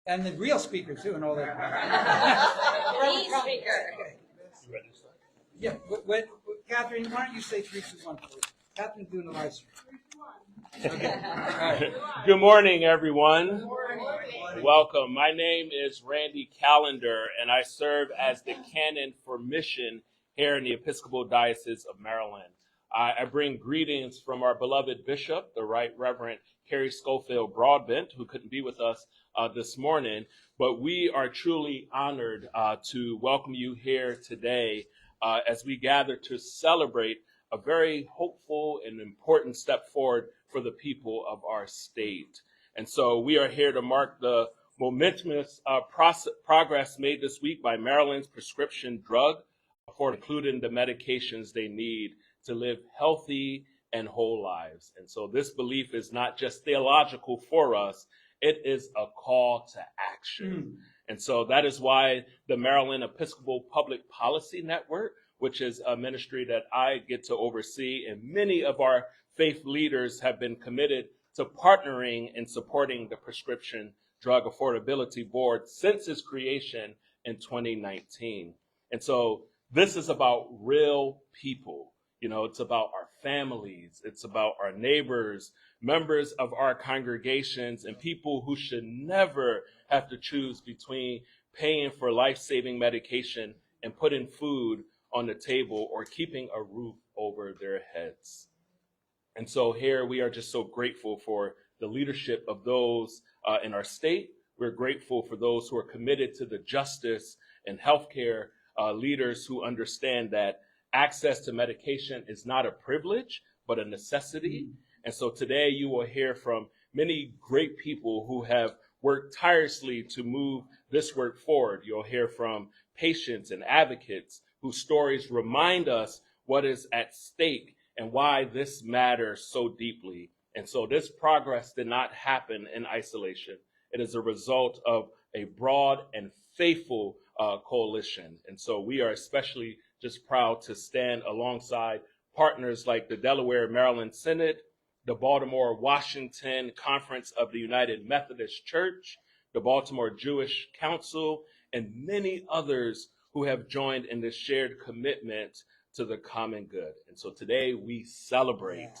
And the real speaker, too, and all that. The speaker. Okay. Yeah, Catherine, why don't you say 3, 2, 1, please? Catherine's doing the live stream. Okay. All right. Good morning, everyone. Good morning. Welcome. My name is Randy Callender, and I serve as the canon for mission here in the Episcopal Diocese of Maryland. I bring greetings from our beloved bishop, the Right Reverend Carrie Schofield Broadbent, who couldn't be with us this morning, but we are truly honored to welcome you here today as we gather to celebrate a very hopeful and important step forward for the people of our state. And so we are here to mark the momentous progress made this week by Maryland's prescription drug for including the medications they need to live healthy and whole lives. And so this belief is not just theological for us, it is a call to action. And so that is why the Maryland Episcopal Public Policy Network, which is a ministry that I get to oversee, and many of our faith leaders have been committed to partnering and supporting the Prescription Drug Affordability Board since its creation in 2019. And so this is about real people. You know, it's about our families, it's about our neighbors, members of our congregations, and people who should never have to choose between paying for life-saving medication and putting food on the table or keeping a roof over their heads. And so here we are just so grateful for the leadership of those in our state. We're grateful for those who are committed to the justice and healthcare leaders who understand that access to medication is not a privilege, but a necessity. And so today you will hear from many great people who have worked tirelessly to move this work forward. You'll hear from patients and advocates whose stories remind us what is at stake and why this matters so deeply. And so this progress did not happen in isolation. It is a result of a broad and faithful coalition. And so we are especially just proud to stand alongside partners like the Delaware-Maryland Synod, the Baltimore-Washington Conference of the United Methodist Church, the Baltimore Jewish Council, and many others who have joined in this shared commitment to the common good. And so today we celebrate,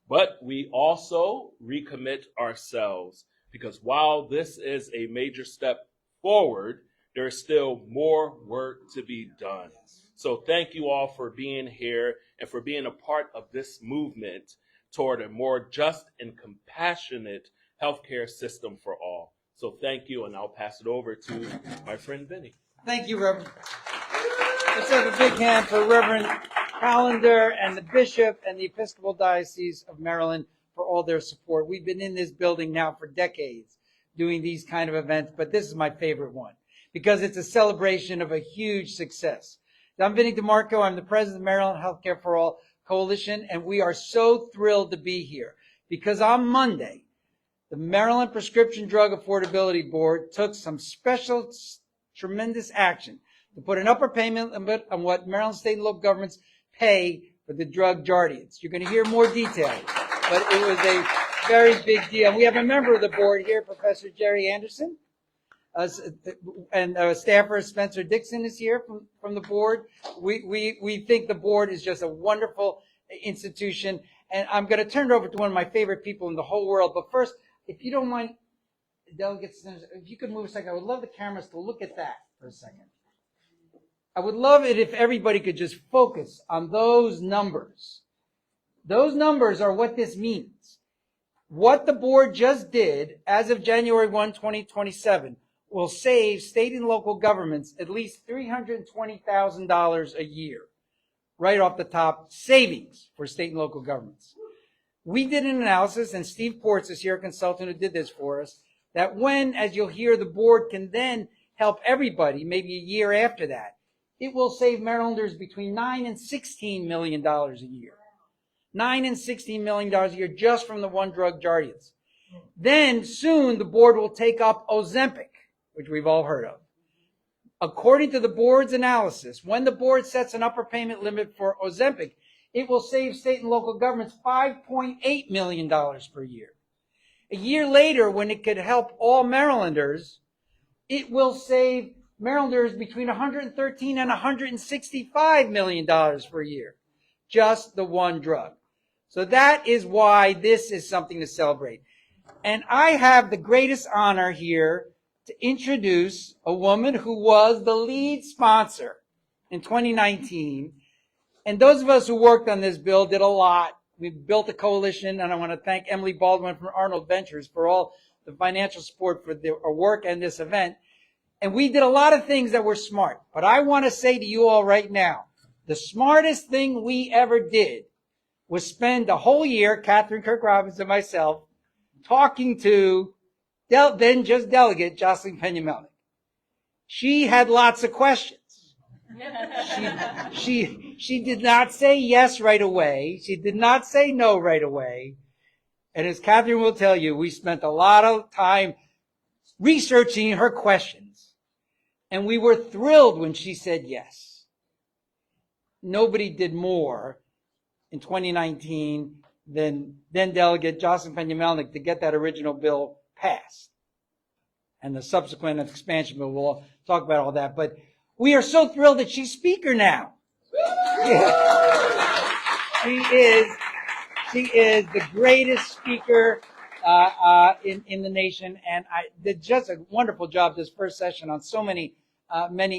but we also recommit ourselves, because while this is a major step forward, there is still more work to be done. So thank you all for being here and for being a part of this movement toward a more just and compassionate healthcare system for all. So thank you, and I'll pass it over to my friend Vinny. Thank you, Reverend. Let's have a big hand for Reverend Callender and the Bishop and the Episcopal Diocese of Maryland for all their support. We've been in this building now for decades doing these kind of events, but this is my favorite one because it's a celebration of a huge success. I'm Vinny DeMarco. I'm the president of Maryland Healthcare for All Coalition, and we are so thrilled to be here because on Monday, the Maryland Prescription Drug Affordability Board took some special, tremendous action to put an upper payment limit on what Maryland state and local governments pay for the drug Jardiance. You're going to hear more details, but it was a very big deal. We have a member of the board here, Professor Jerry Anderson. And staffer Spencer Dixon is here from the board. We think the board is just a wonderful institution. And I'm going to turn it over to one of my favorite people in the whole world. But first, if you don't mind, delegates, if you could move a second, I would love the cameras to look at that for a second. I would love it if everybody could just focus on those numbers. Those numbers are what this means. What the board just did as of January 1, 2027, will save state and local governments at least $320,000 a year. Right off the top, savings for state and local governments. We did an analysis, and Steve Ports is here, a consultant who did this for us, that when, as you'll hear, the board can then help everybody, maybe a year after that, it will save Marylanders between $9 and $16 million a year. $9 and $16 million a year just from the one drug Jardiance. Then soon the board will take up Ozempic, which we've all heard of. According to the board's analysis, when the board sets an upper payment limit for Ozempic, it will save state and local governments $5.8 million per year. A year later, when it could help all Marylanders, it will save Marylanders between $113 and $165 million per year. Just the one drug. So that is why this is something to celebrate. And I have the greatest honor here to introduce a woman who was the lead sponsor in 2019. And those of us who worked on this bill did a lot. We built a coalition, and I want to thank Emily Baldwin from Arnold Ventures for all the financial support for our work and this event. And we did a lot of things that were smart. But I want to say to you all right now, the smartest thing we ever did was spend the whole year, Catherine Kirk Robbins and myself, talking to then just delegate Jocelyn Pena-Melnick. She had lots of questions. She did not say yes right away. She did not say no right away. And as Catherine will tell you, we spent a lot of time researching her questions. And we were thrilled when she said yes. Nobody did more in 2019 than Delegate Jocelyn Pena-Melnick to get that original bill passed. And the subsequent expansion bill, we'll talk about all that. But we are so thrilled that she's speaker now. Yeah. She is the greatest speaker in the nation, and I did just a wonderful job this first session on so many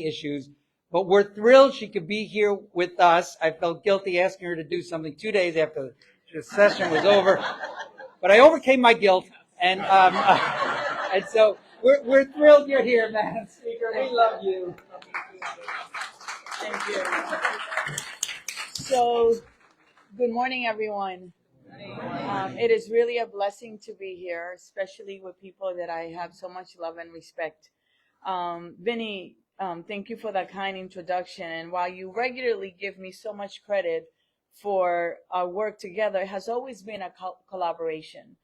issues. But we're thrilled she could be here with us. I felt guilty asking her to do something 2 days after the session was over, but I overcame my guilt, and so we're thrilled you're here, Madam Speaker. We love you. Thank you. So, good morning, everyone. It is really a blessing to be here, especially with people that I have so much love and respect. Vinny, thank you for that kind introduction. And while you regularly give me so much credit for our work together, it has always been a collaboration.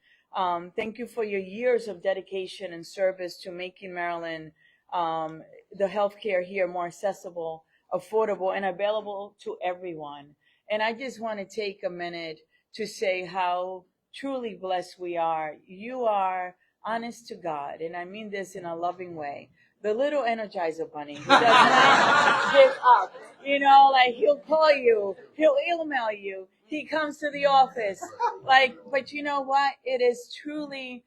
Thank you for your years of dedication and service to making Maryland, the healthcare here more accessible, affordable, and available to everyone. And I just want to take a minute to say how truly blessed we are. You are honest to God, and I mean this in a loving way. The little Energizer Bunny who does not give up. You know, like he'll call you, he'll email you, he comes to the office. Like, but you know what? It is truly,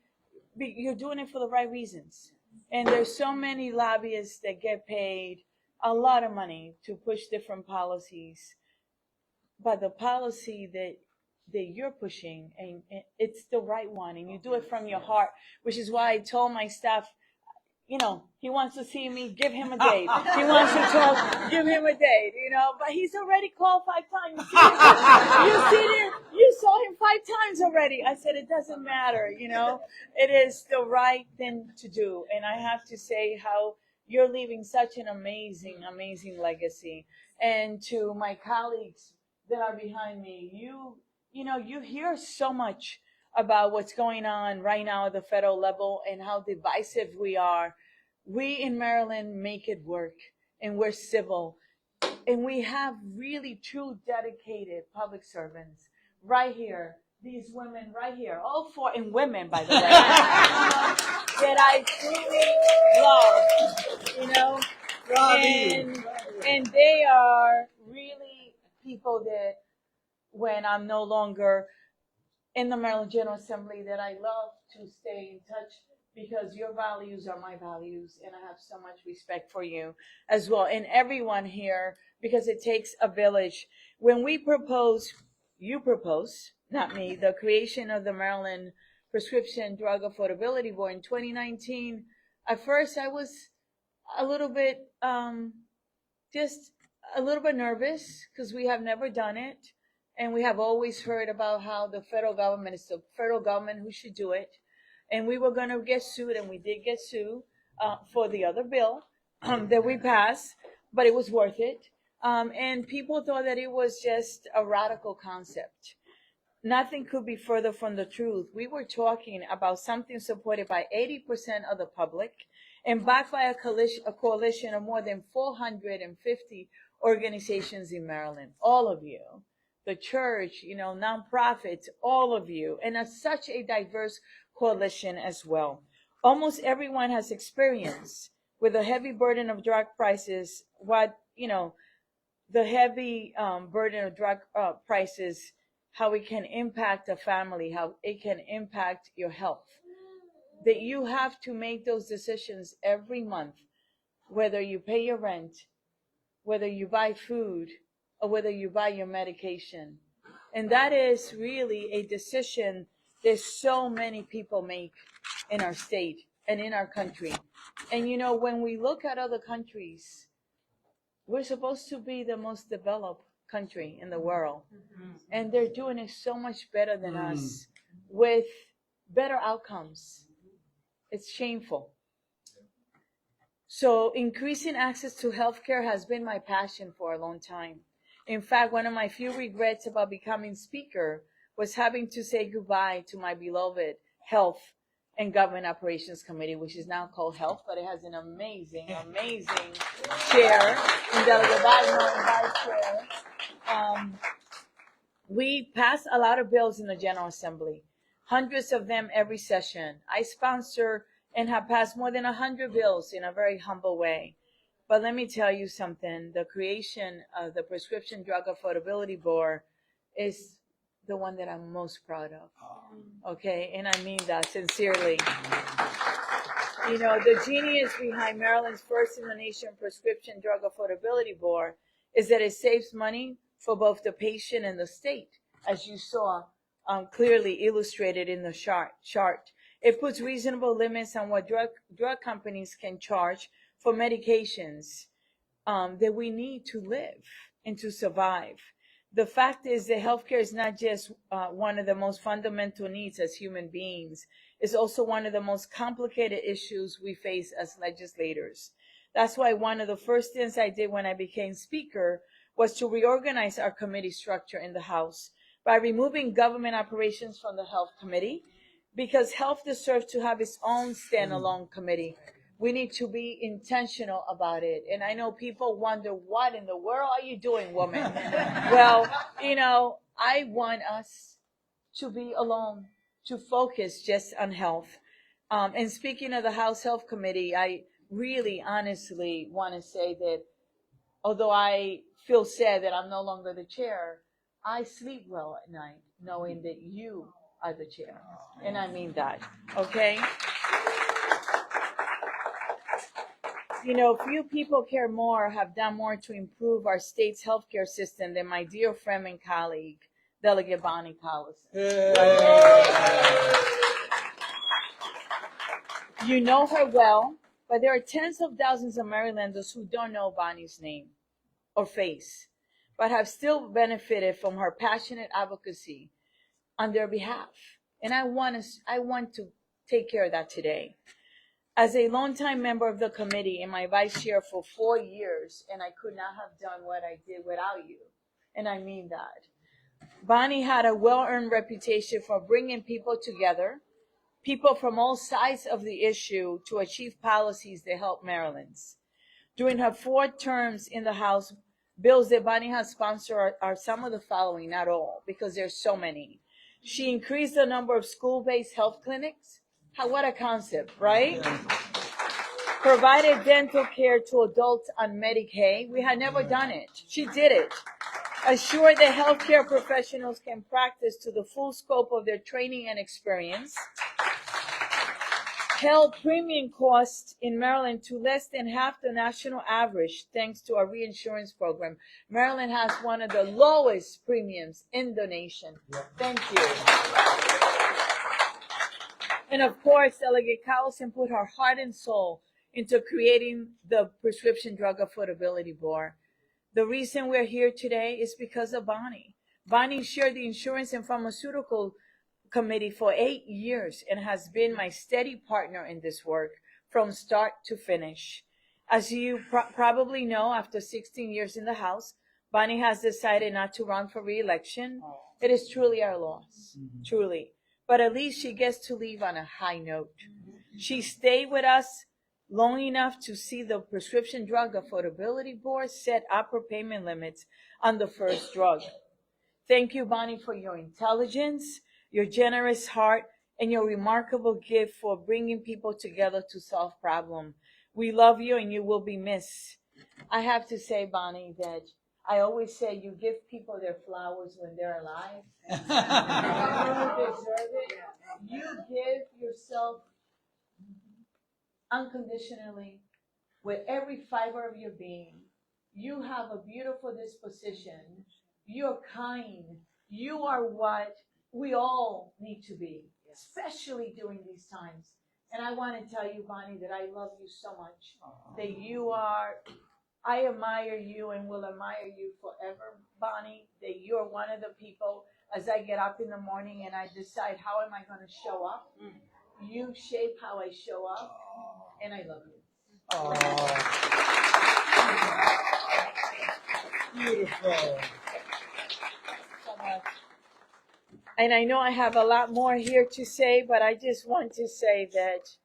you're doing it for the right reasons. And there's so many lobbyists that get paid a lot of money to push different policies. But the policy that you're pushing, and it's the right one, and you do it from your heart, which is why I told my staff, you know, he wants to see me, give him a date. He wants to talk, give him a date, you know, but he's already called 5 times. You saw him 5 times already. I said, it doesn't matter, you know, it is the right thing to do. And I have to say how you're leaving such an amazing, amazing legacy. And to my colleagues that are behind me, you know, you hear so much about what's going on right now at the federal level and how divisive we are. We in Maryland make it work, and we're civil. And we have really true dedicated public servants right here. These women right here, all 4, and women, by the way, that I truly love, you know. And they are really people that when I'm no longer in the Maryland General Assembly, that I love to stay in touch because your values are my values, and I have so much respect for you as well, and everyone here, because it takes a village. When we propose, you propose, not me, the creation of the Maryland Prescription Drug Affordability Board in 2019, at first I was a little bit, just a little bit nervous because we have never done it. And we have always heard about how the federal government is the federal government who should do it. And we were going to get sued, and we did get sued for the other bill that we passed, but it was worth it. And people thought that it was just a radical concept. Nothing could be further from the truth. We were talking about something supported by 80% of the public and backed by a coalition of more than 450 organizations in Maryland, all of you. The church, you know, nonprofits, all of you, and as such a diverse coalition as well. Almost everyone has experience with the heavy burden of drug prices, the heavy burden of drug prices, how it can impact a family, how it can impact your health. That you have to make those decisions every month, whether you pay your rent, whether you buy food, or whether you buy your medication. And that is really a decision that so many people make in our state and in our country. And when we look at other countries, we're supposed to be the most developed country in the world. And they're doing it so much better than us with better outcomes. It's shameful. So increasing access to healthcare has been my passion for a long time. In fact, one of my few regrets about becoming speaker was having to say goodbye to my beloved Health and Government Operations Committee, which is now called Health, but it has an amazing, amazing chair, and Delegate Biden and vice chair. We pass a lot of bills in the General Assembly, hundreds of them every session. I sponsor and have passed more than 100 bills in a very humble way. But let me tell you something, the creation of the Prescription Drug Affordability Board is the one that I'm most proud of. Okay, and I mean that sincerely. The genius behind Maryland's first in the nation Prescription Drug Affordability Board is that it saves money for both the patient and the state, as you saw clearly illustrated in the chart. It puts reasonable limits on what drug companies can charge for medications that we need to live and to survive. The fact is that healthcare is not just one of the most fundamental needs as human beings. It's also one of the most complicated issues we face as legislators. That's why one of the first things I did when I became speaker was to reorganize our committee structure in the House by removing government operations from the Health Committee, because health deserves to have its own standalone committee. We need to be intentional about it. And I know people wonder, what in the world are you doing, woman? Well, I want us to be alone, to focus just on health. And speaking of the House Health Committee, I really honestly want to say that although I feel sad that I'm no longer the chair, I sleep well at night knowing that you are the chair. And I mean that, okay? Few people care more, have done more to improve our state's healthcare system than my dear friend and colleague, Delegate Bonnie Collison. You know her well, but there are tens of thousands of Marylanders who don't know Bonnie's name or face, but have still benefited from her passionate advocacy on their behalf. And I want to take care of that today. As a longtime member of the committee and my vice chair for 4 years, and I could not have done what I did without you, and I mean that. Bonnie had a well-earned reputation for bringing people together, people from all sides of the issue, to achieve policies that help Marylanders. During her 4 terms in the House, bills that Bonnie has sponsored are some of the following, not all, because there's so many. She increased the number of school-based health clinics. What a concept, right? Provided dental care to adults on Medicaid. We had never done it. She did it. Assured that healthcare professionals can practice to the full scope of their training and experience. Held premium costs in Maryland to less than half the national average thanks to our reinsurance program. Maryland has one of the lowest premiums in the nation. Thank you. And of course, Delegate Collison put her heart and soul into creating the Prescription Drug Affordability Board. The reason we're here today is because of Bonnie. Bonnie chaired the Insurance and Pharmaceutical Committee for 8 years and has been my steady partner in this work from start to finish. As you probably know, after 16 years in the House, Bonnie has decided not to run for re-election. It is truly our loss, truly. But at least she gets to leave on a high note. She stayed with us long enough to see the Prescription Drug Affordability Board set upper payment limits on the first drug. Thank you, Bonnie, for your intelligence, your generous heart, and your remarkable gift for bringing people together to solve problems. We love you and you will be missed. I have to say, Bonnie, that I always say you give people their flowers when they're alive. You deserve it. You give yourself unconditionally with every fiber of your being. You have a beautiful disposition. You're kind. You are what we all need to be, especially during these times. And I want to tell you, Bonnie, that I love you so much. That you are, I admire you and will admire you forever, Bonnie. That you're one of the people, as I get up in the morning and I decide how am I going to show up, you shape how I show up, and I love you. Beautiful. So much. And I know I have a lot more here to say, but I just want to say that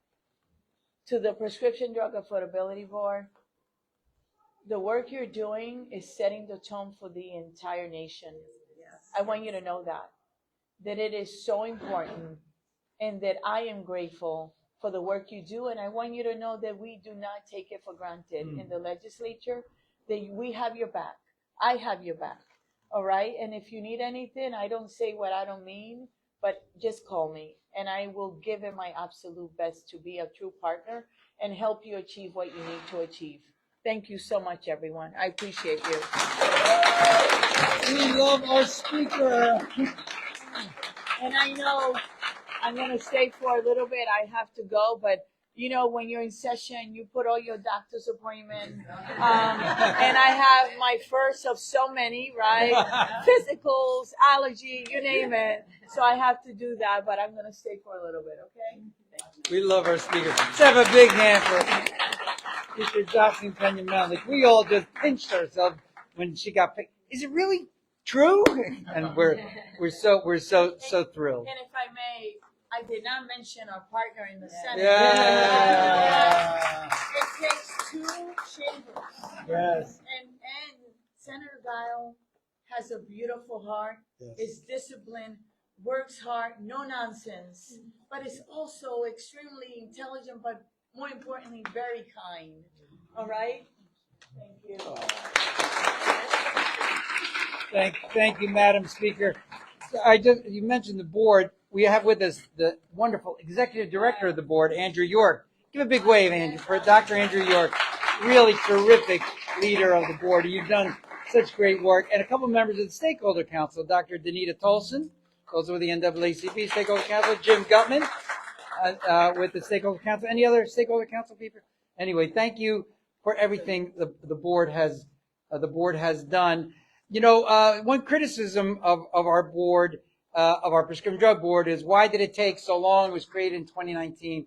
to the Prescription Drug Affordability Board, the work you're doing is setting the tone for the entire nation. I want you to know that it is so important, and that I am grateful for the work you do. And I want you to know that we do not take it for granted in the legislature, that we have your back. I have your back. All right. And if you need anything, I don't say what I don't mean, but just call me and I will give it my absolute best to be a true partner and help you achieve what you need to achieve. Thank you so much, everyone. I appreciate you. We love our speaker. And I know I'm going to stay for a little bit. I have to go, but you know, when you're in session, you put all your doctor's appointment. And I have my first of so many, right? Physicals, allergy, you name it. So I have to do that, but I'm going to stay for a little bit, okay? We love our speaker. Let's have a big hand for Mr. Jocelyn Pena. Like we all just pinched ourselves when she got picked. Is it really true? And we're so thrilled. And if I may, I did not mention our partner in the Senate. Yeah. It takes two chambers. Yes. And Senator Dial has a beautiful heart, is disciplined, works hard, no nonsense, but is also extremely intelligent, but more importantly, very kind. All right? Thank you. Thank you, Madam Speaker. You mentioned the board. We have with us the wonderful executive director of the board, Andrew York. Give a big wave, Andrew, for Dr. Andrew York, really terrific leader of the board. You've done such great work. And a couple members of the Stakeholder Council, Dr. Danita Tolson, also with the NAACP Stakeholder Council, Jim Gutman with the Stakeholder Council. Any other Stakeholder Council people? Anyway, thank you for everything the board has done. You know, one criticism of our board, of our prescription drug board, is why did it take so long? It was created in 2019.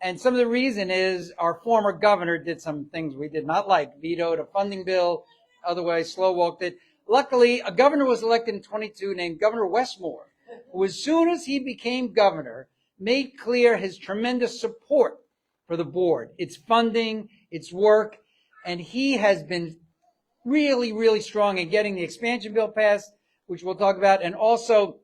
And some of the reason is our former governor did some things we did not like, vetoed a funding bill, otherwise slow walked it. Luckily, a governor was elected in 22 named Governor Westmore, who as soon as he became governor, made clear his tremendous support for the board, its funding, its work, and he has been really, really strong in getting the expansion bill passed, which we'll talk about, and also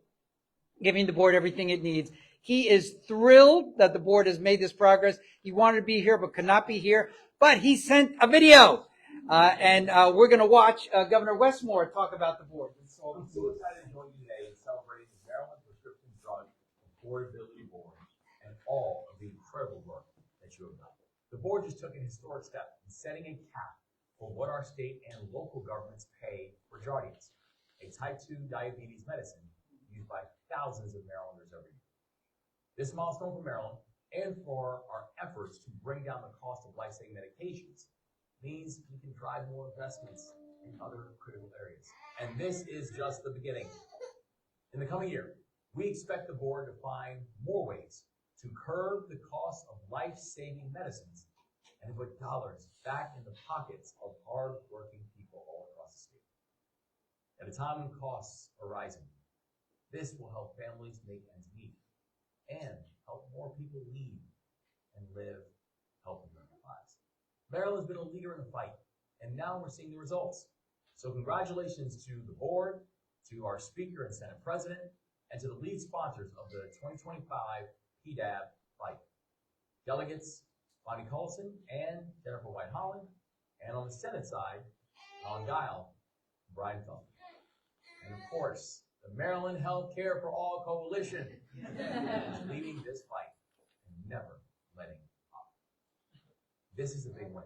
giving the board everything it needs. He is thrilled that the board has made this progress. He wanted to be here but could not be here, but he sent a video, and we're going to watch Governor Westmore talk about the board. I'm so excited to join you today in celebrating the Maryland Prescription Drug Affordability Board and all of the incredible work that you have done. The board just took an historic step in setting a cap for what our state and local governments pay for Jardiance, a type 2 diabetes medicine used by thousands of Marylanders every year. This milestone for Maryland and for our efforts to bring down the cost of life-saving medications means we can drive more investments in other critical areas. And this is just the beginning. In the coming year, we expect the board to find more ways to curb the cost of life-saving medicines and put dollars back in the pockets of hard-working people all across the state. At a time when costs are rising, this will help families make ends meet and help more people lead and live healthy lives. Maryland's been a leader in the fight, and now we're seeing the results. So congratulations to the board, to our speaker and Senate president, and to the lead sponsors of the 2025 PDAB fight. Delegates, Bonnie Colson and Jennifer White Holland. And on the Senate side, Alan Guile, Brian Felton. And of course, the Maryland Healthcare for All Coalition is leading this fight and never letting up. This is a big win.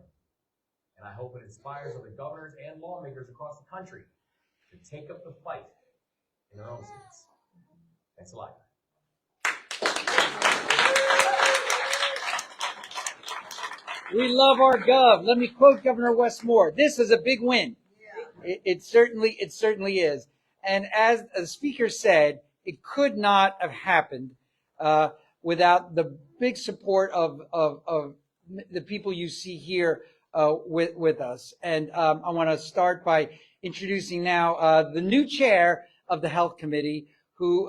And I hope it inspires other governors and lawmakers across the country to take up the fight in their own states. Thanks a lot. We love our gov. Let me quote Governor Westmore. This is a big win. It certainly is. And as the speaker said, it could not have happened without the big support of the people you see here with us. And I want to start by introducing now the new chair of the Health Committee, who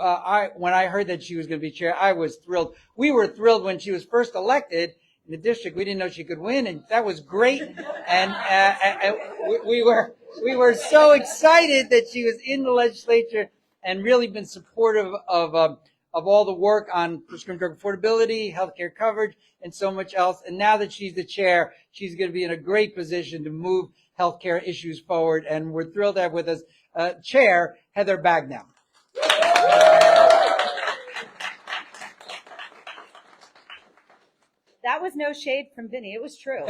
when I heard that she was going to be chair, I was thrilled. We were thrilled when she was first elected in the district. We didn't know she could win, and that was great. And we were so excited that she was in the legislature and really been supportive of all the work on prescription drug affordability, healthcare coverage, and so much else. And now that she's the chair, she's going to be in a great position to move healthcare issues forward. And we're thrilled to have with us Chair Heather Bagnell. That was no shade from Vinny. It was true.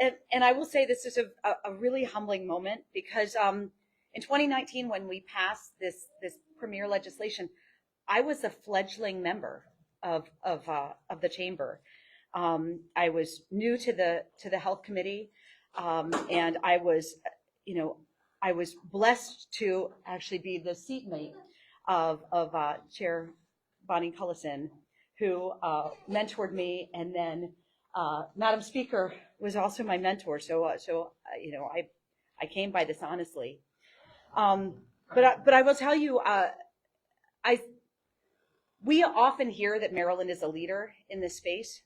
And I will say this is a really humbling moment because in 2019, when we passed this premier legislation, I was a fledgling member of the chamber. I was new to the health committee, and I was blessed to actually be the seatmate of Chair Bonnie Cullison, who mentored me, and then Madam Speaker was also my mentor. So I came by this honestly. But I will tell you, we often hear that Maryland is a leader in this space,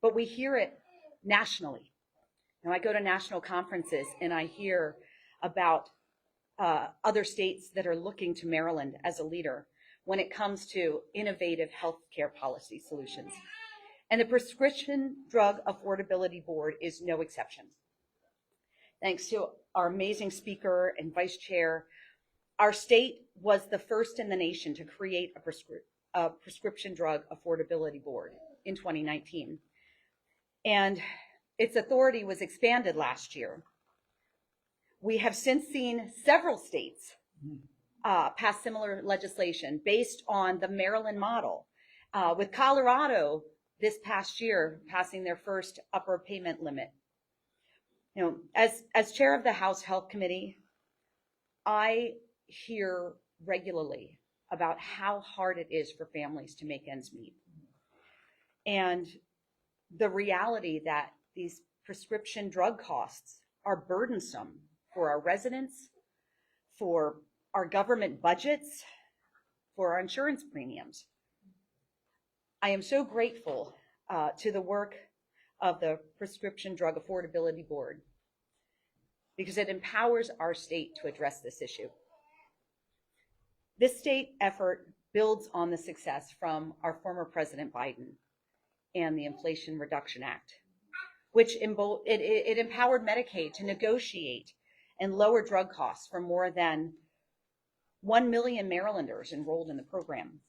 but we hear it nationally. I go to national conferences and I hear about other states that are looking to Maryland as a leader when it comes to innovative healthcare policy solutions. And the Prescription Drug Affordability Board is no exception. Thanks to our amazing speaker and vice chair, our state was the first in the nation to create a Prescription Drug Affordability Board in 2019. And its authority was expanded last year. We have since seen several states pass similar legislation based on the Maryland model, with Colorado this past year passing their first upper payment limit. As chair of the House Health Committee, I hear regularly about how hard it is for families to make ends meet. And the reality that these prescription drug costs are burdensome for our residents, for our government budgets, for our insurance premiums. I am so grateful to the work of the Prescription Drug Affordability Board because it empowers our state to address this issue. This state effort builds on the success from our former President Biden and the Inflation Reduction Act, which it empowered Medicaid to negotiate and lower drug costs for more than 1 million Marylanders enrolled in the program.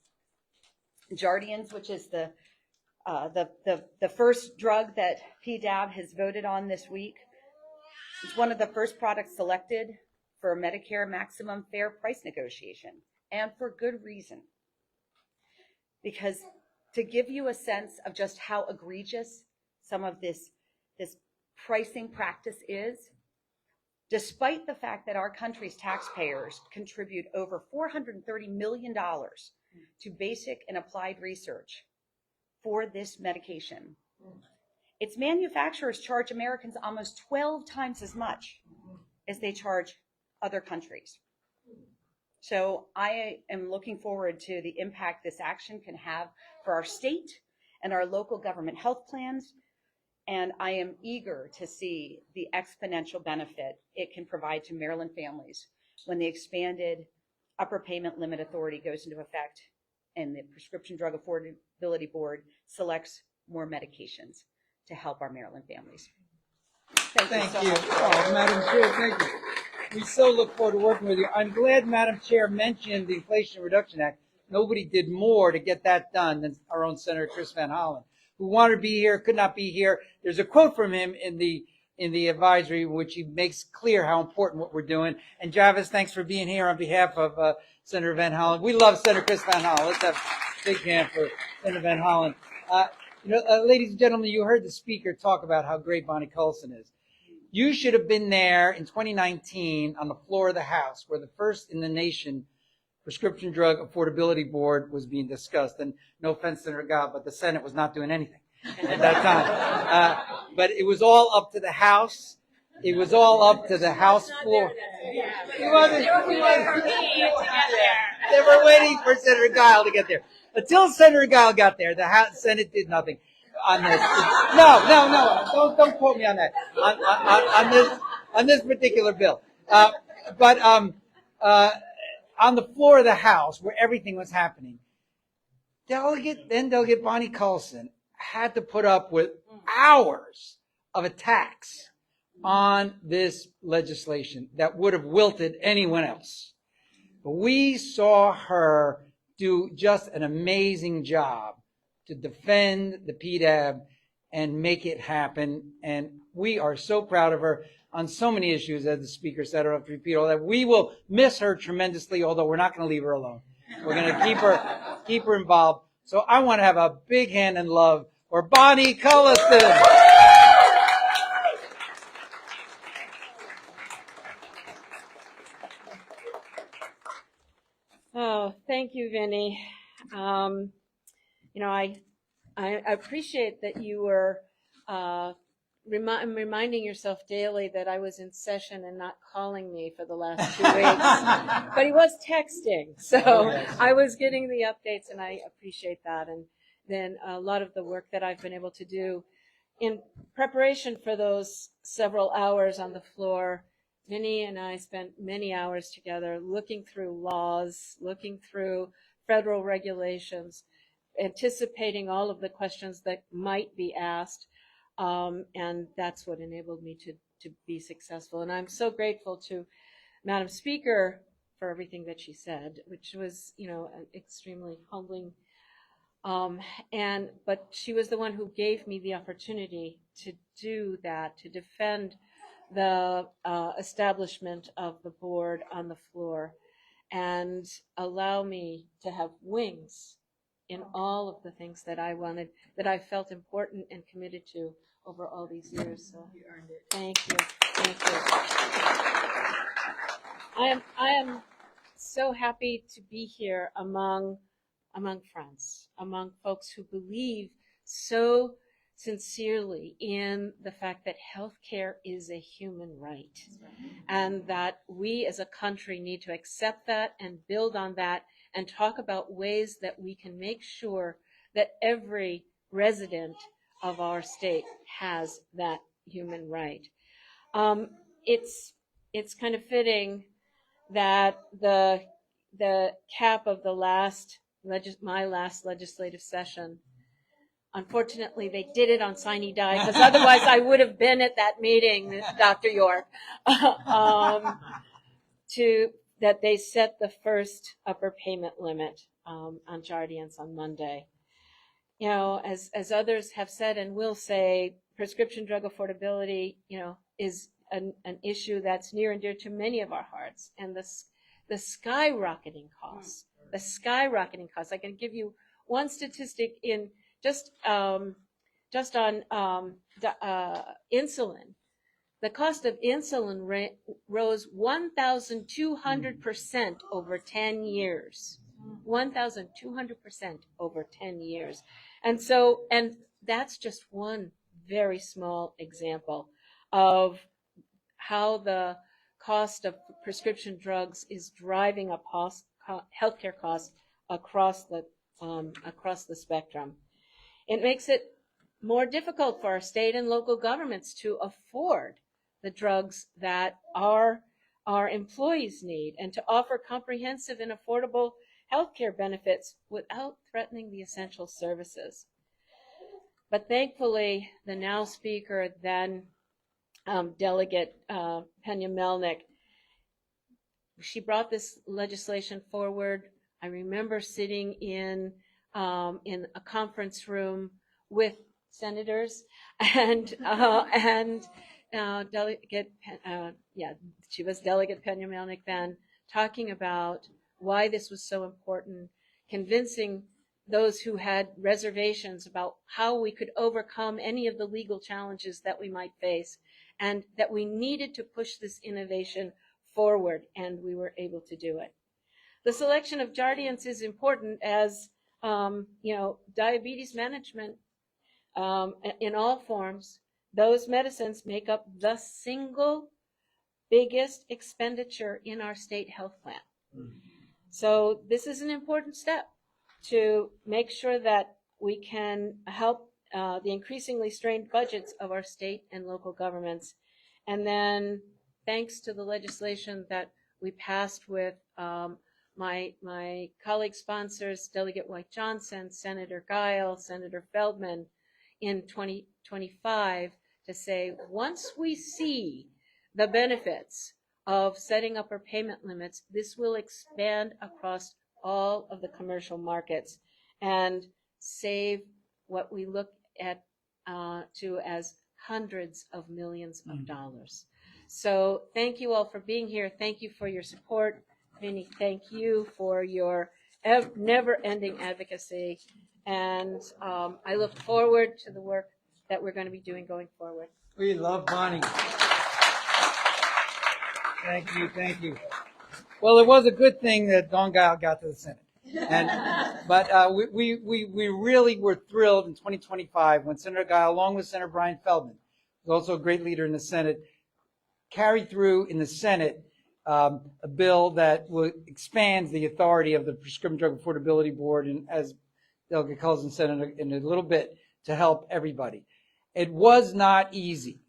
Jardiance, which is the first drug that PDAB has voted on this week, is one of the first products selected for a Medicare maximum fair price negotiation, and for good reason. Because to give you a sense of just how egregious some of this pricing practice is, despite the fact that our country's taxpayers contribute over $430 million to basic and applied research for this medication, its manufacturers charge Americans almost 12 times as much as they charge other countries. So I am looking forward to the impact this action can have for our state and our local government health plans. And I am eager to see the exponential benefit it can provide to Maryland families when the expanded upper payment limit authority goes into effect and the Prescription Drug Affordability Board selects more medications to help our Maryland families. Thank you so much. Oh, Madam Chair, thank you. We so look forward to working with you. I'm glad Madam Chair mentioned the Inflation Reduction Act. Nobody did more to get that done than our own Senator Chris Van Hollen, who wanted to be here, could not be here. There's a quote from him in the advisory, which he makes clear how important what we're doing. And Jarvis, thanks for being here on behalf of Senator Van Hollen. We love Senator Chris Van Hollen. Let's have a big hand for Senator Van Hollen. Ladies and gentlemen, you heard the speaker talk about how great Bonnie Cullison is. You should have been there in 2019 on the floor of the House, where the first in the nation Prescription Drug Affordability Board was being discussed. And no offense, Senator Gobb, but the Senate was not doing anything at that time. But it was all up to the House. It was all up to the House floor. They were waiting for Senator Guile to get there. Until Senator Guile got there, the Senate did nothing on this. No. Don't quote me on that. On this particular bill. But on the floor of the House, where everything was happening, Delegate Bonnie Cullison had to put up with hours of attacks on this legislation that would have wilted anyone else. But we saw her do just an amazing job to defend the PDAB and make it happen. And we are so proud of her on so many issues, as the speaker said. I don't have to repeat all that. We will miss her tremendously, although we're not going to leave her alone. We're going to keep her involved. So I want to have a big hand in love for Bonnie Cullison. Oh, thank you, Vinny. I appreciate that you were reminding yourself daily that I was in session and not calling me for the last 2 weeks. But he was texting, so I was getting the updates, and I appreciate that. And then a lot of the work that I've been able to do in preparation for those several hours on the floor. Vinny and I spent many hours together looking through laws, looking through federal regulations, anticipating all of the questions that might be asked. And that's what enabled me to be successful. And I'm so grateful to Madam Speaker for everything that she said, which was, extremely humbling. But she was the one who gave me the opportunity to do that, to defend the establishment of the board on the floor and allow me to have wings in all of the things that I wanted, that I felt important and committed to over all these years. So you earned it. Thank you. I am so happy to be here among friends, among folks who believe so sincerely in the fact that healthcare is a human right, and that we as a country need to accept that and build on that and talk about ways that we can make sure that every resident of our state has that human right. It's kind of fitting that the cap of my last legislative session, unfortunately, they did it on sine die, because otherwise I would have been at that meeting, Dr. York, that they set the first upper payment limit on Jardiance on Monday. As others have said and will say, prescription drug affordability, is an issue that's near and dear to many of our hearts, and the skyrocketing costs. I can give you one statistic in just on insulin. The cost of insulin rose 1,200% over 10 years. 1,200% over 10 years. And that's just one very small example of how the cost of prescription drugs is driving up healthcare costs across the spectrum. It makes it more difficult for our state and local governments to afford the drugs that our employees need, and to offer comprehensive and affordable healthcare benefits without threatening the essential services. But thankfully, the now speaker, then Delegate Pena Melnick, she brought this legislation forward. I remember sitting in a conference room with senators and Delegate, she was Delegate Pena Melnick then, talking about why this was so important, convincing those who had reservations about how we could overcome any of the legal challenges that we might face, and that we needed to push this innovation forward, and we were able to do it. The selection of Jardiance is important as, diabetes management in all forms. Those medicines make up the single biggest expenditure in our state health plan. So this is an important step to make sure that we can help the increasingly strained budgets of our state and local governments. And then thanks to the legislation that we passed with my colleague sponsors, Delegate White Johnson, Senator Guile, Senator Feldman, in 2025, to say, once we see the benefits of setting up our payment limits, this will expand across all of the commercial markets and save what we look at to as hundreds of millions of dollars. So thank you all for being here. Thank you for your support. Vinny, thank you for your never-ending advocacy. And I look forward to the work that we're going to be doing going forward. We love Bonnie. Thank you, thank you. Well, it was a good thing that Don Guile got to the Senate. But we really were thrilled in 2025 when Senator Guile, along with Senator Brian Feldman, who's also a great leader in the Senate, carried through in the Senate a bill that expands the authority of the Prescription Drug Affordability Board, and as Delegate Cullison said in a little bit, to help everybody. It was not easy.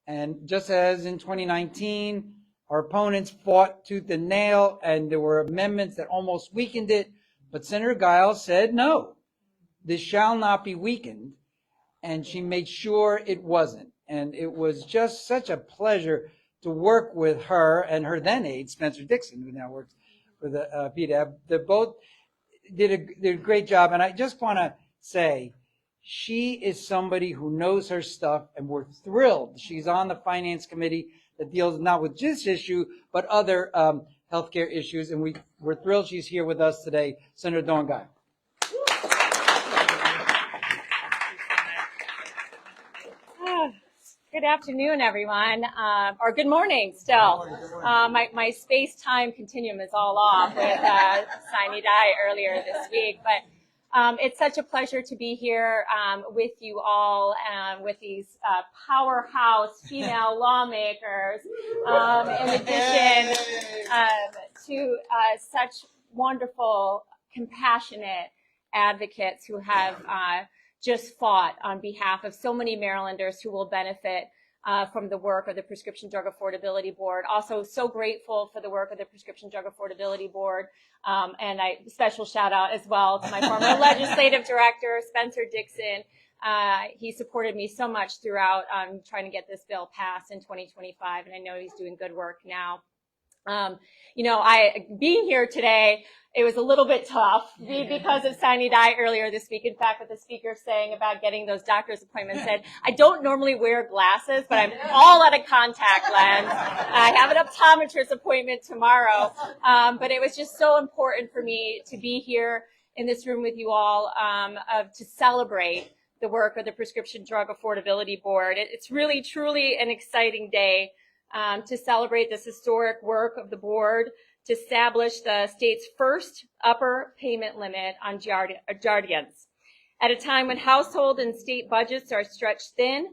And just as in 2019, our opponents fought tooth and nail, and there were amendments that almost weakened it. But Senator Guile said, no, this shall not be weakened. And she made sure it wasn't. And it was just such a pleasure to work with her and her then aide, Spencer Dixon, who now works for the PDAB. They both did a great job. And I just want to say, she is somebody who knows her stuff, and we're thrilled she's on the Finance Committee that deals not with this issue, but other healthcare issues. And we're thrilled she's here with us today, Senator Dawn Guile. Good afternoon, everyone, or good morning still. My space-time continuum is all off with Sine Die earlier this week, but it's such a pleasure to be here with you all, with these powerhouse female lawmakers, in addition to such wonderful, compassionate advocates who have just fought on behalf of so many Marylanders who will benefit from the work of the Prescription Drug Affordability Board. Also so grateful for the work of the Prescription Drug Affordability Board. And a special shout out as well to my former legislative director, Spencer Dixon. He supported me so much throughout trying to get this bill passed in 2025, and I know he's doing good work now. Being here today, it was a little bit tough because of Sine Die earlier this week. In fact, what the speaker saying about getting those doctor's appointments said, I don't normally wear glasses, but I'm all out of contact lens. I have an optometrist appointment tomorrow. But it was just so important for me to be here in this room with you all, to celebrate the work of the Prescription Drug Affordability Board. It's really, truly an exciting day to celebrate this historic work of the board to establish the state's first upper payment limit on Jardiance. At a time when household and state budgets are stretched thin,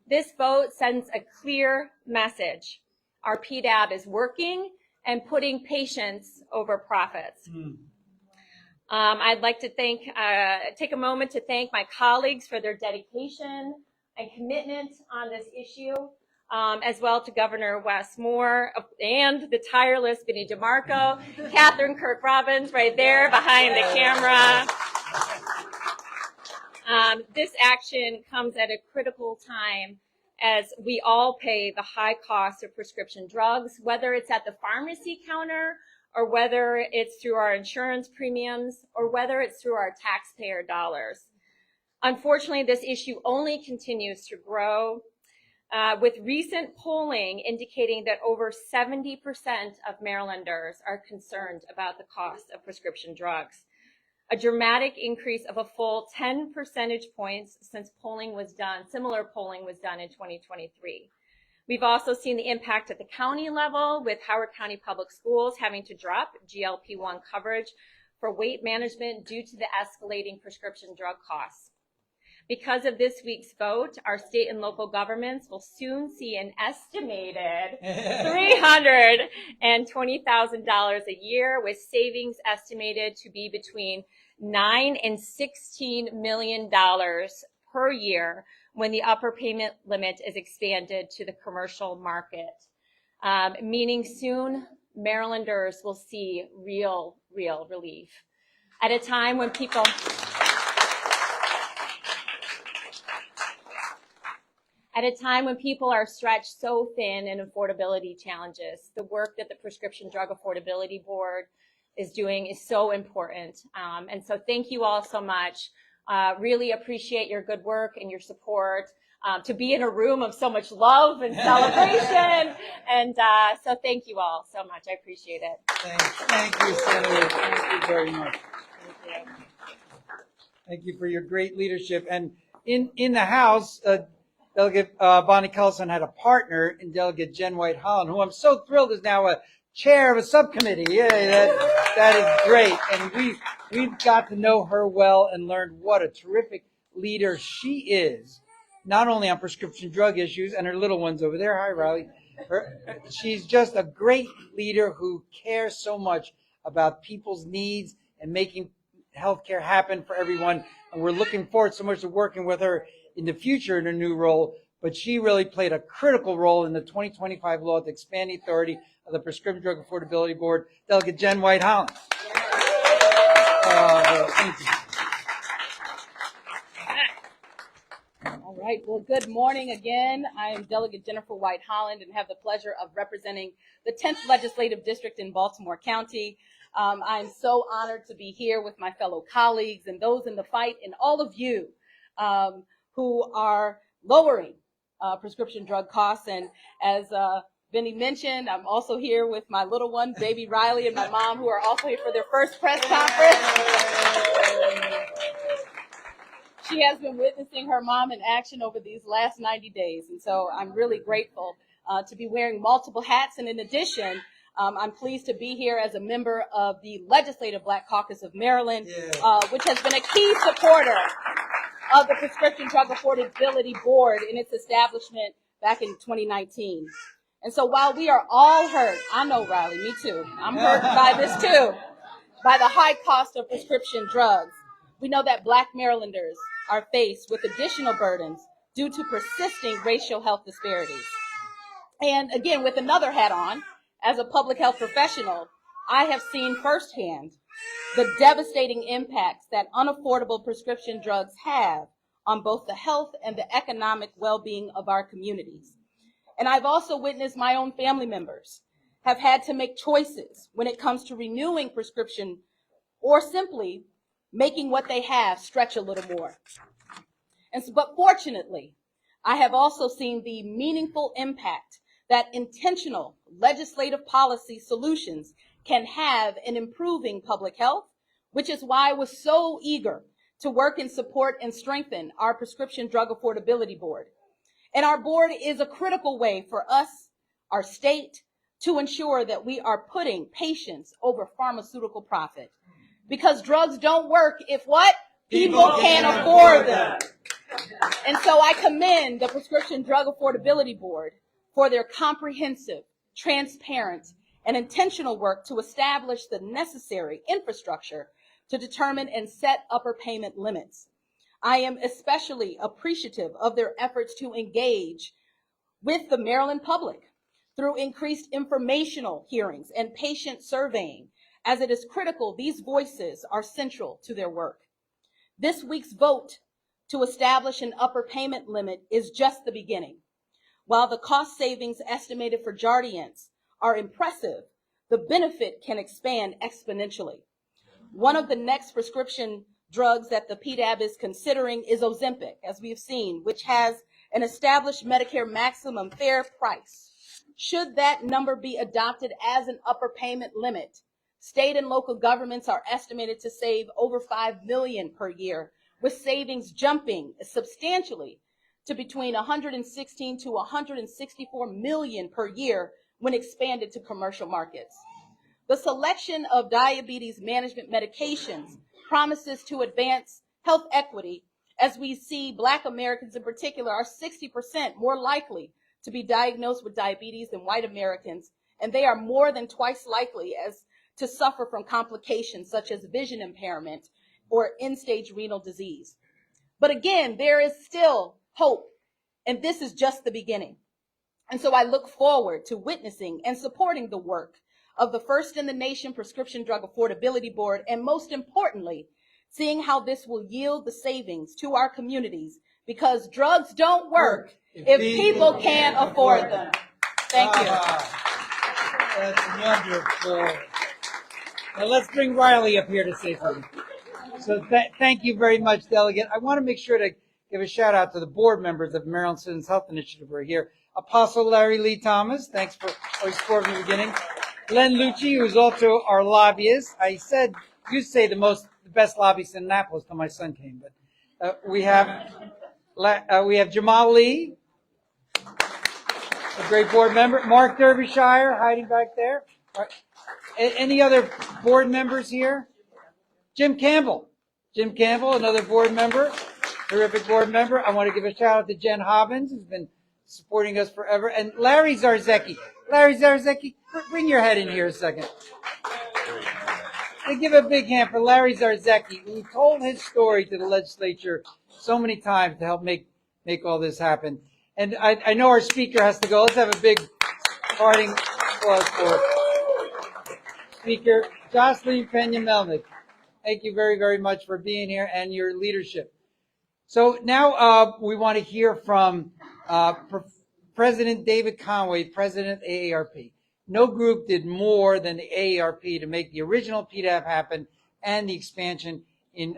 this vote sends a clear message. Our PDAB is working and putting patients over profits. I'd like to take a moment to thank my colleagues for their dedication and commitment on this issue. as well to Governor Wes Moore and the tireless Vinnie DeMarco, Catherine Kirk Robbins right there behind the camera. This action comes at a critical time as we all pay the high cost of prescription drugs, whether it's at the pharmacy counter or whether it's through our insurance premiums or whether it's through our taxpayer dollars. Unfortunately, this issue only continues to grow, with recent polling indicating that over 70% of Marylanders are concerned about the cost of prescription drugs, a dramatic increase of a full 10 percentage points since similar polling was done in 2023. We've also seen the impact at the county level, with Howard County Public Schools having to drop GLP-1 coverage for weight management due to the escalating prescription drug costs. Because of this week's vote, our state and local governments will soon see an estimated $320,000 a year, with savings estimated to be between $9 and $16 million per year when the upper payment limit is expanded to the commercial market, meaning soon Marylanders will see real relief. At a time when people are stretched so thin in affordability challenges, the work that the Prescription Drug Affordability Board is doing is so important. And so thank you all so much. Really appreciate your good work and your support, to be in a room of so much love and celebration. And so thank you all so much. I appreciate it. Thank you, Senator. Thank you very much. Thank you. Thank you for your great leadership. And in the House, Delegate Bonnie Cullison had a partner in Delegate Jen White Holland, who I'm so thrilled is now a chair of a subcommittee. Yay, that is great. And we've got to know her well and learned what a terrific leader she is, not only on prescription drug issues and her little ones over there. Hi, Riley. She's just a great leader who cares so much about people's needs and making healthcare happen for everyone. And we're looking forward so much to working with her in the future in a new role, but she really played a critical role in the 2025 law to expand the authority of the Prescription Drug Affordability Board. Delegate Jen White Holland. Thank you. All right. Well, good morning again. I am Delegate Jennifer White Holland and have the pleasure of representing the 10th Legislative District in Baltimore County. I'm so honored to be here with my fellow colleagues and those in the fight, and all of you who are lowering prescription drug costs. And as Vinnie mentioned, I'm also here with my little one, baby Riley, and my mom, who are also here for their first press conference. She has been witnessing her mom in action over these last 90 days. And so I'm really grateful to be wearing multiple hats. And in addition, I'm pleased to be here as a member of the Legislative Black Caucus of Maryland, which has been a key supporter of the Prescription Drug Affordability Board in its establishment back in 2019. And so while we are all hurt, I know, Riley, me too, I'm hurt by this too, by the high cost of prescription drugs, we know that Black Marylanders are faced with additional burdens due to persisting racial health disparities. And again, with another hat on, as a public health professional, I have seen firsthand the devastating impacts that unaffordable prescription drugs have on both the health and the economic well-being of our communities. And I've also witnessed my own family members have had to make choices when it comes to renewing prescription or simply making what they have stretch a little more. But fortunately, I have also seen the meaningful impact that intentional legislative policy solutions can have in improving public health, which is why I was so eager to work and support and strengthen our Prescription Drug Affordability Board. And our board is a critical way for us, our state, to ensure that we are putting patients over pharmaceutical profit. Because drugs don't work if what? People can't afford them. And so I commend the Prescription Drug Affordability Board for their comprehensive, transparent, and intentional work to establish the necessary infrastructure to determine and set upper payment limits. I am especially appreciative of their efforts to engage with the Maryland public through increased informational hearings and patient surveying, as it is critical these voices are central to their work. This week's vote to establish an upper payment limit is just the beginning. While the cost savings estimated for Jardiance are impressive, the benefit can expand exponentially. One of the next prescription drugs that the PDAB is considering is Ozempic, as we've seen, which has an established Medicare maximum fair price. Should that number be adopted as an upper payment limit, state and local governments are estimated to save over $5 million per year, with savings jumping substantially to between 116 to 164 million per year when expanded to commercial markets. The selection of diabetes management medications promises to advance health equity, as we see Black Americans in particular are 60% more likely to be diagnosed with diabetes than white Americans, and they are more than twice likely as to suffer from complications such as vision impairment or end-stage renal disease. But again, there is still hope, and this is just the beginning. And so I look forward to witnessing and supporting the work of the first in the nation Prescription Drug Affordability Board, and most importantly, seeing how this will yield the savings to our communities, because drugs don't work if people can't afford them. Thank you. That's wonderful. Now let's bring Riley up here to say something. So thank you very much, Delegate. I want to make sure to give a shout out to the board members of Maryland Citizens Health Initiative who are here. Apostle Larry Lee Thomas, thanks for always support from the beginning. Len Lucci, who's also our lobbyist. I said, you say the best lobbyist in Annapolis till my son came, but we have Jamal Lee, a great board member. Mark Derbyshire, hiding back there. Any other board members here? Jim Campbell, another board member, terrific board member. I want to give a shout out to Jen Hobbins, who's been supporting us forever, and Larry Zarzecki. Larry Zarzecki, bring your head in here a second. Give a big hand for Larry Zarzecki, who told his story to the legislature so many times to help make all this happen. And I know our speaker has to go. Let's have a big parting applause for Speaker Jocelyn Pena-Melnick. Thank you very, very much for being here and your leadership. So now we want to hear from President David Conway, President of AARP. No group did more than the AARP to make the original PDAB happen and the expansion in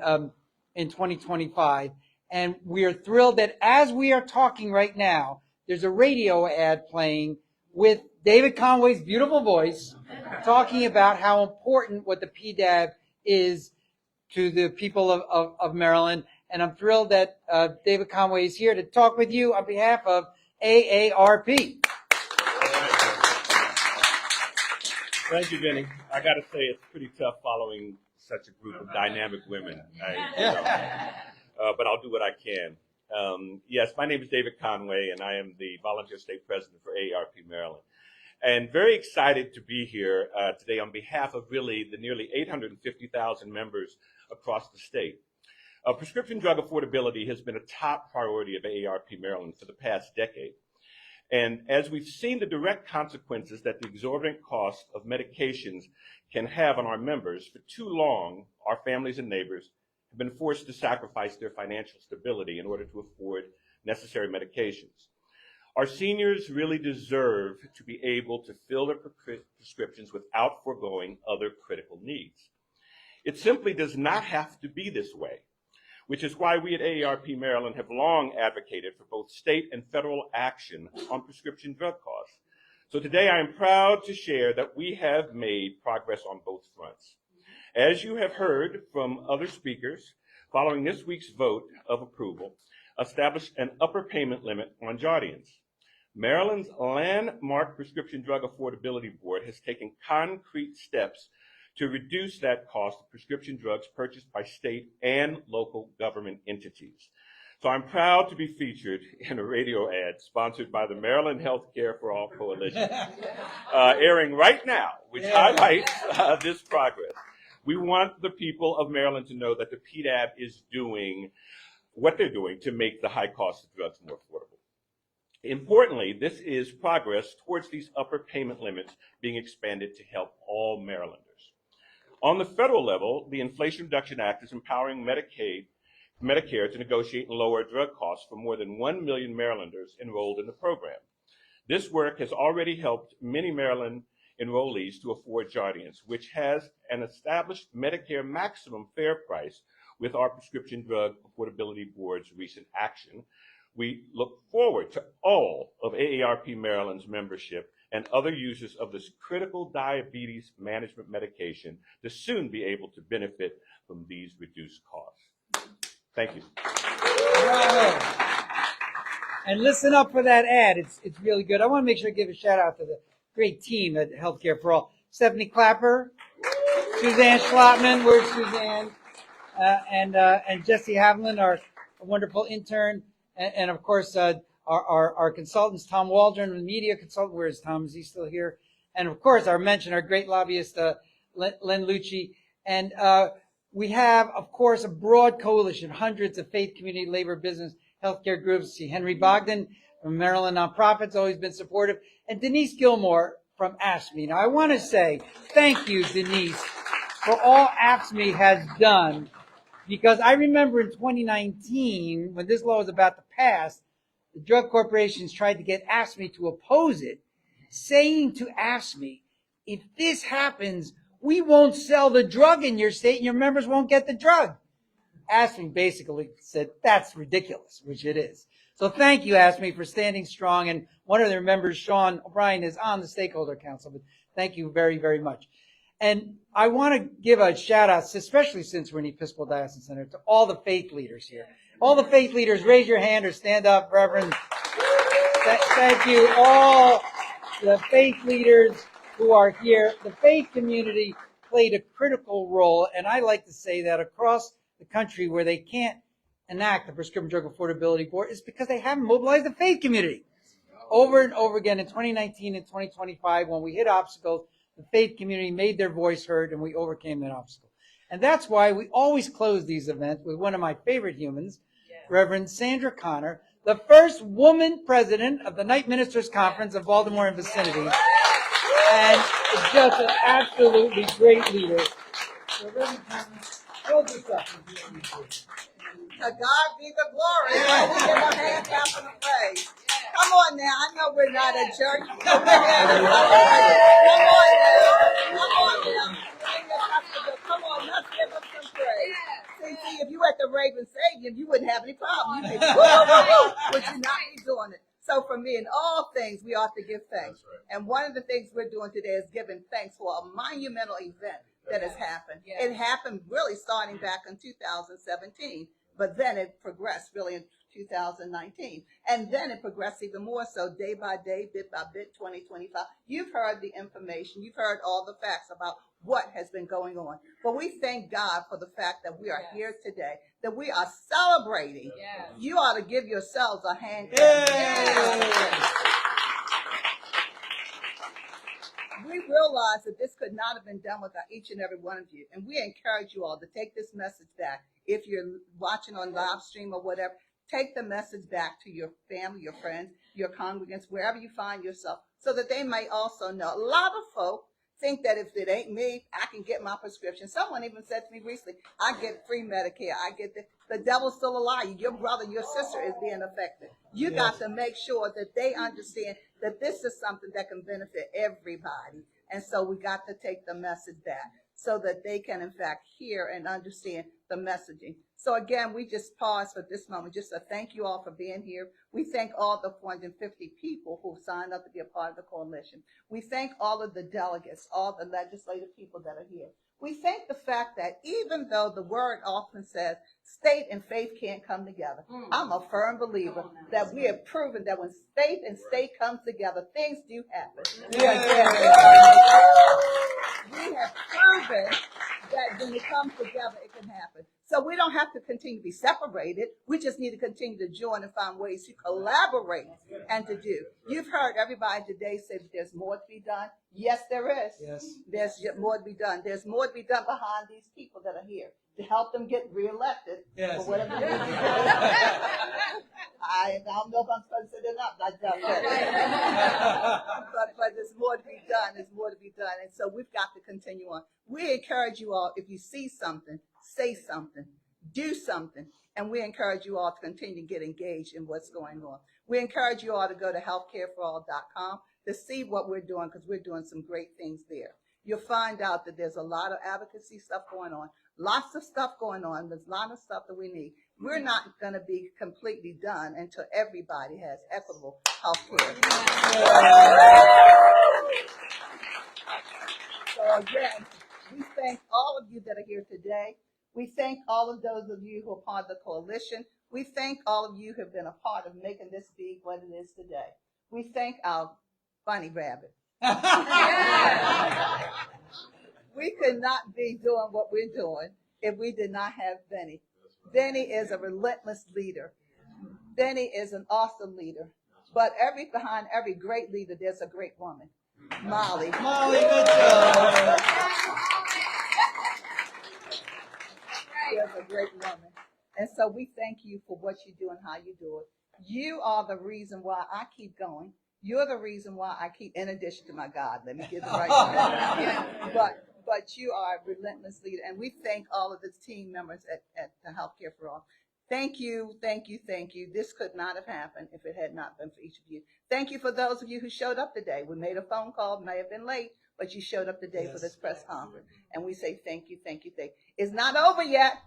2025. And we are thrilled that as we are talking right now, there's a radio ad playing with David Conway's beautiful voice talking about how important what the PDAB is to the people of Maryland. And I'm thrilled that David Conway is here to talk with you on behalf of AARP. Thank you, Vinny. I got to say, it's pretty tough following such a group of dynamic women. But I'll do what I can. Yes, my name is David Conway, and I am the volunteer state president for AARP Maryland. And very excited to be here today on behalf of really the nearly 850,000 members across the state. Prescription drug affordability has been a top priority of AARP Maryland for the past decade. And as we've seen the direct consequences that the exorbitant cost of medications can have on our members, for too long, our families and neighbors have been forced to sacrifice their financial stability in order to afford necessary medications. Our seniors really deserve to be able to fill their prescriptions without foregoing other critical needs. It simply does not have to be this way, which is why we at AARP Maryland have long advocated for both state and federal action on prescription drug costs. So today I am proud to share that we have made progress on both fronts. As you have heard from other speakers, following this week's vote of approval, established an upper payment limit on Jardiance. Maryland's landmark Prescription Drug Affordability Board has taken concrete steps to reduce that cost of prescription drugs purchased by state and local government entities. So I'm proud to be featured in a radio ad sponsored by the Maryland Healthcare for All Coalition, airing right now, which highlights this progress. We want the people of Maryland to know that the PDAB is doing what they're doing to make the high cost of drugs more affordable. Importantly, this is progress towards these upper payment limits being expanded to help all Marylanders. On the federal level, the Inflation Reduction Act is empowering Medicare to negotiate and lower drug costs for more than 1 million Marylanders enrolled in the program. This work has already helped many Maryland enrollees to afford Jardiance, which has an established Medicare maximum fair price with our Prescription Drug Affordability Board's recent action. We look forward to all of AARP Maryland's membership and other users of this critical diabetes management medication to soon be able to benefit from these reduced costs. Thank you. Bravo. And listen up for that ad. It's really good. I want to make sure I give a shout out to the great team at Healthcare for All. Stephanie Clapper, Suzanne Schlotman, where's Suzanne? And Jesse Haviland, our wonderful intern, and of course our consultants, Tom Waldron, the media consultant. Where is Tom? Is he still here? And of course our great lobbyist Len Lucci. And we have, of course, a broad coalition, hundreds of faith, community, labor, business, healthcare groups. See Henry Bogdan from Maryland Nonprofits, always been supportive, and Denise Gilmore from AFSCME. Now I want to say thank you, Denise, for all AFSCME has done. Because I remember in 2019, when this law was about to pass, the drug corporations tried to get AFSCME to oppose it, saying to AFSCME, if this happens, we won't sell the drug in your state and your members won't get the drug. AFSCME basically said, that's ridiculous, which it is. So thank you, AFSCME, for standing strong. And one of their members, Sean O'Brien, is on the Stakeholder Council. But thank you very, very much. And I want to give a shout out, especially since we're in the Episcopal Diocesan Center, to all the faith leaders here. All the faith leaders, raise your hand or stand up, Reverend. Thank you, all the faith leaders who are here. The faith community played a critical role, and I like to say that across the country where they can't enact the Prescription Drug Affordability Board is because they haven't mobilized the faith community. Over and over again in 2019 and 2025, when we hit obstacles, the faith community made their voice heard, and we overcame that obstacle. And that's why we always close these events with one of my favorite humans, Reverend Sandra Connor, the first woman president of the Night Ministers Conference of Baltimore and vicinity, and just an absolutely great leader. So Reverend Connor, close this up. To God be the glory. Yeah. We give a hand clap and a praise. Come on now. I know we're not a church. Come on now. Come on, let's give them some praise. See, if you at the Raven Stadium, you wouldn't have any problem. You'd be, but you're not doing it. So for me, in all things, we ought to give thanks. And one of the things we're doing today is giving thanks for a monumental event that has happened. It happened really starting back in 2017. But then it progressed really in 2019. And then it progressed even more so day by day, bit by bit, 2025. You've heard the information. You've heard all the facts about what has been going on. But we thank God for the fact that we are here today, that we are celebrating. You ought to give yourselves a hand clap. We realize that this could not have been done without each and every one of you. And we encourage you all to take this message back. If you're watching on live stream or whatever, take the message back to your family, your friends, your congregants, wherever you find yourself, so that they may also know. A lot of folk think that if it ain't me, I can get my prescription. Someone even said to me recently, I get free Medicare. I get the devil's still a liar. Your brother, your sister is being affected. You got to make sure that they understand that this is something that can benefit everybody. And so we got to take the message back so that they can, in fact, hear and understand the messaging. So again, we just pause for this moment just to thank you all for being here. We thank all the 450 people who signed up to be a part of the coalition. We thank all of the delegates, all the legislative people that are here. We thank the fact that even though the word often says state and faith can't come together, I'm a firm believer that we have proven that when faith and state come together, things do happen. We have proven that when it comes together, it can happen. So we don't have to continue to be separated. We just need to continue to join and find ways to collaborate and to do. You've heard everybody today say that there's more to be done. Yes, there is. Yes. There's more to be done. There's more to be done behind these people that are here to help them get reelected. Yes. For whatever reason. I don't know if I'm supposed to say that or not. But there's more to be done. There's more to be done. And so we've got to continue on. We encourage you all, if you see something, say something, do something. And we encourage you all to continue to get engaged in what's going on. We encourage you all to go to healthcareforall.com to see what we're doing, because we're doing some great things there. You'll find out that there's a lot of advocacy stuff going on, lots of stuff going on. There's a lot of stuff that we need. We're not going to be completely done until everybody has equitable health care. So again, we thank all of you that are here today. We thank all of those of you who are part of the coalition. We thank all of you who have been a part of making this be what it is today. We thank our bunny rabbit. We could not be doing what we're doing if we did not have Benny. Benny is a relentless leader. Benny is an awesome leader. But behind every great leader, there's a great woman. Molly. Molly Mitchell. There's a great woman. And so we thank you for what you do and how you do it. You are the reason why I keep going. You're the reason why I keep, in addition to my God, let me get the right one. But you are a relentless leader. And we thank all of the team members at the Healthcare for All. Thank you, thank you, thank you. This could not have happened if it had not been for each of you. Thank you for those of you who showed up today. We made a phone call, may have been late, but you showed up today for this press conference. And we say thank you, thank you, thank you. It's not over yet.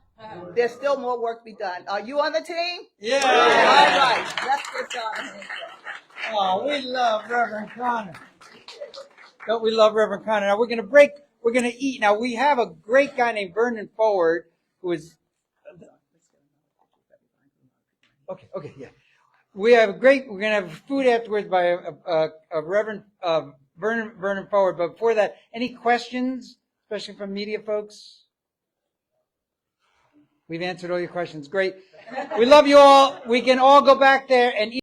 There's still more work to be done. Are you on the team? Yeah. All right. Let's get started. Oh, we love Reverend Connor. Don't we love Reverend Connor? Now we're going to break. We're going to eat. Now we have a great guy named Vernon Forward who is. Okay, yeah. We have we're going to have food afterwards by a Reverend Vernon Forward. But before that, any questions, especially from media folks? We've answered all your questions. Great. We love you all. We can all go back there and eat.